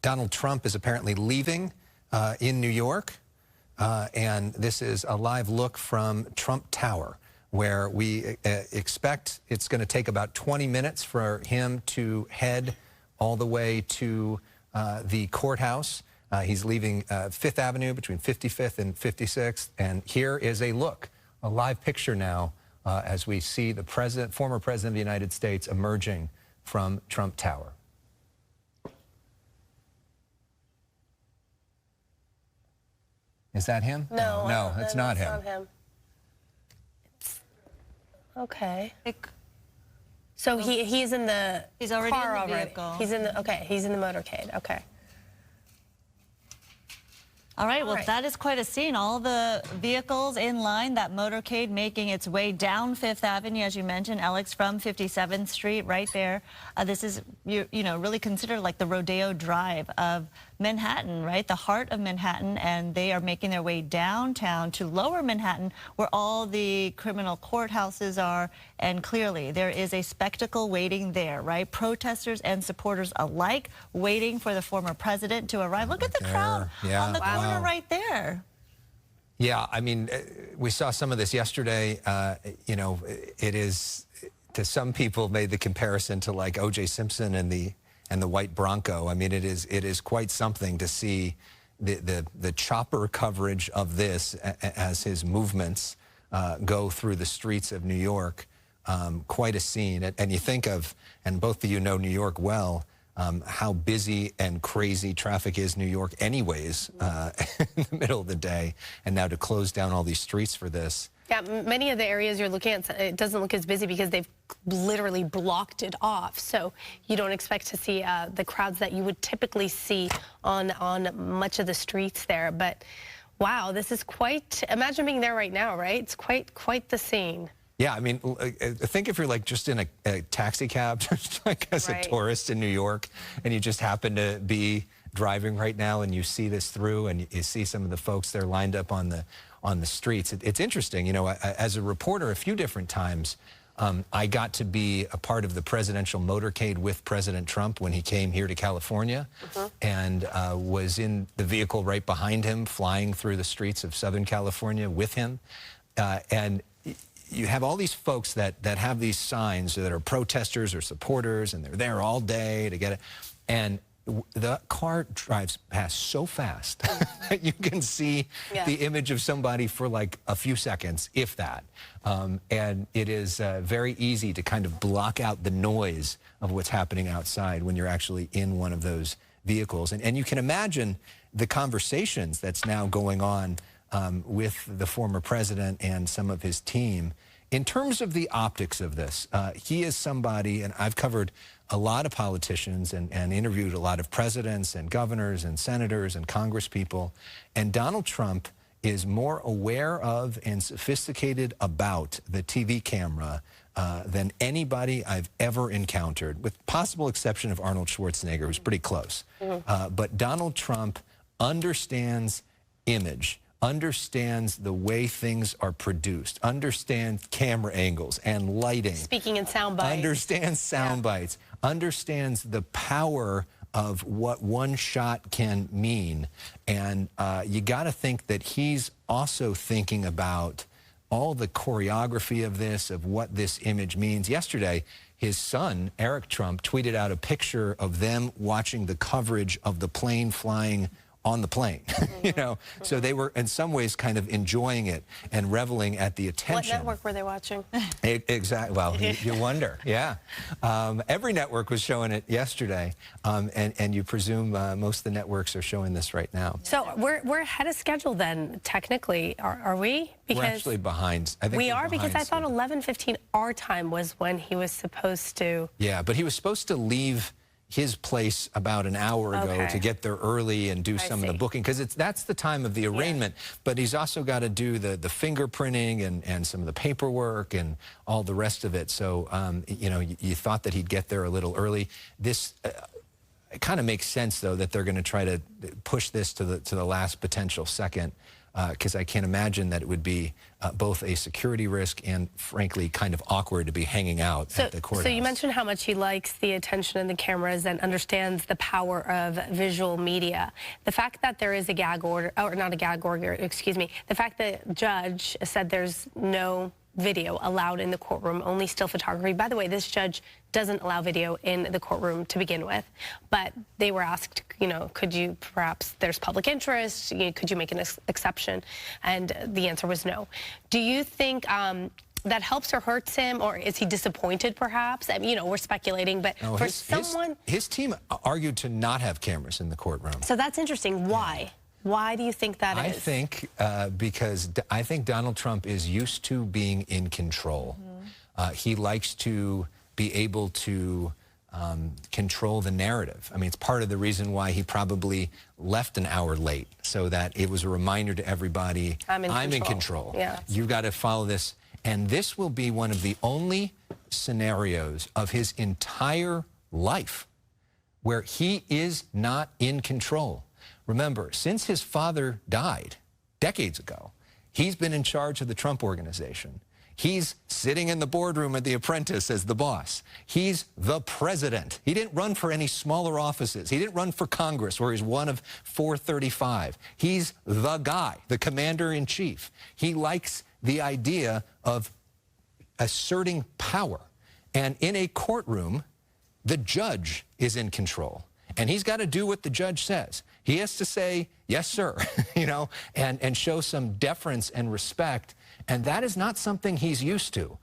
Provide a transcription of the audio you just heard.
Donald Trump is apparently leaving in New York, and this is a live look from Trump Tower, where we expect it's going to take about 20 minutes for him to head all the way to the courthouse. He's leaving Fifth Avenue between 55th and 56th, and here is a look, a live picture now as we see the former president of the United States emerging from Trump Tower. Is that him? No, it's not him. Not him. Okay. So he's in the He's already car in the already. vehicle. He's in the he's in the motorcade. Okay. All right, well, that is quite a scene. All the vehicles in line, that motorcade making its way down Fifth Avenue, as you mentioned, Alex, from 57th Street, right there. This is, you know, really considered like the Rodeo Drive of Manhattan, right? The heart of Manhattan, and they are making their way downtown to lower Manhattan, where all the criminal courthouses are, and clearly there is a spectacle waiting there, right? Protesters and supporters alike waiting for the former president to arrive. Look at the crowd on the corner right there. Yeah, I mean, we saw some of this yesterday. You know, it is, to some people, made the comparison to like O.J. Simpson and the white Bronco. I mean, it is quite something to see the chopper coverage of this as his movements go through the streets of New York. Quite a scene. And you think of, and both of you know New York well, how busy and crazy traffic is New York anyways in the middle of the day. And now to close down all these streets for this. Yeah, many of the areas you're looking at, it doesn't look as busy because they've literally blocked it off. So you don't expect to see the crowds that you would typically see on much of the streets there. But wow, this is quite, imagine being there right now, right? It's quite the scene. Yeah, I mean, think if you're like just in a taxi cab, just like as a tourist in New York, and you just happen to be driving right now and you see this through and you see some of the folks there lined up on the streets. It's interesting, you know, as a reporter a few different times, I got to be a part of the presidential motorcade with President Trump when he came here to California, and was in the vehicle right behind him, flying through the streets of Southern California with him. And you have all these folks that have these signs that are protesters or supporters, and they're there all day to get it. And the car drives past so fast that you can see the image of somebody for like a few seconds, if that. And it is very easy to kind of block out the noise of what's happening outside when you're actually in one of those vehicles. And you can imagine the conversations that's now going on with the former president and some of his team. In terms of the optics of this, he is somebody, and I've covered a lot of politicians and interviewed a lot of presidents and governors and senators and congresspeople, and Donald Trump is more aware of and sophisticated about the TV camera than anybody I've ever encountered, with possible exception of Arnold Schwarzenegger, who's pretty close. But Donald Trump understands image, understands the way things are produced, understands camera angles and lighting. Speaking in sound bites. Understands sound bites, understands the power of what one shot can mean. And you got to think that he's also thinking about all the choreography of this, of what this image means. Yesterday, his son, Eric Trump, tweeted out a picture of them watching the coverage of the plane flying on the plane, you know, so they were in some ways kind of enjoying it and reveling at the attention. What network were they watching? Exactly. Well, you wonder. Yeah, every network was showing it yesterday, and you presume most of the networks are showing this right now. So we're ahead of schedule then, technically, are we? Because we're actually behind. I think we are, because I thought 11:15 our time was when he was supposed to. Yeah, but he was supposed to leave his place about an hour ago to get there early and do some of the booking, because that's the time of the arraignment. But he's also got to do the fingerprinting and some of the paperwork and all the rest of it. So you know, you thought that he'd get there a little early. This it kind of makes sense, though, that they're going to try to push this to the last potential second. because I can't imagine that it would be both a security risk and, frankly, kind of awkward to be hanging out at the courthouse. So you mentioned how much he likes the attention and the cameras and understands the power of visual media. The fact that there is a gag order, or not a gag order, excuse me, the fact that the judge said there's no video allowed in the courtroom, only still photography. By the way, this judge doesn't allow video in the courtroom to begin with, but they were asked, could you perhaps, there's public interest, could you make an exception? And the answer was no. Do you think that helps or hurts him, or is he disappointed perhaps? I mean, we're speculating, but no, for someone... His team argued to not have cameras in the courtroom. So that's interesting. Why? Yeah. Why do you think that is? I think because I think Donald Trump is used to being in control. Mm-hmm. He likes to be able to control the narrative. I mean, it's part of the reason why he probably left an hour late, so that it was a reminder to everybody, I'm in control. Yeah. You've got to follow this. And this will be one of the only scenarios of his entire life where he is not in control. Remember, since his father died decades ago, he's been in charge of the Trump Organization. He's sitting in the boardroom at The Apprentice as the boss. He's the president. He didn't run for any smaller offices. He didn't run for Congress, where he's one of 435. He's the guy, the commander-in-chief. He likes the idea of asserting power. And in a courtroom, the judge is in control. And he's got to do what the judge says. He has to say, yes, sir, and show some deference and respect. And that is not something he's used to.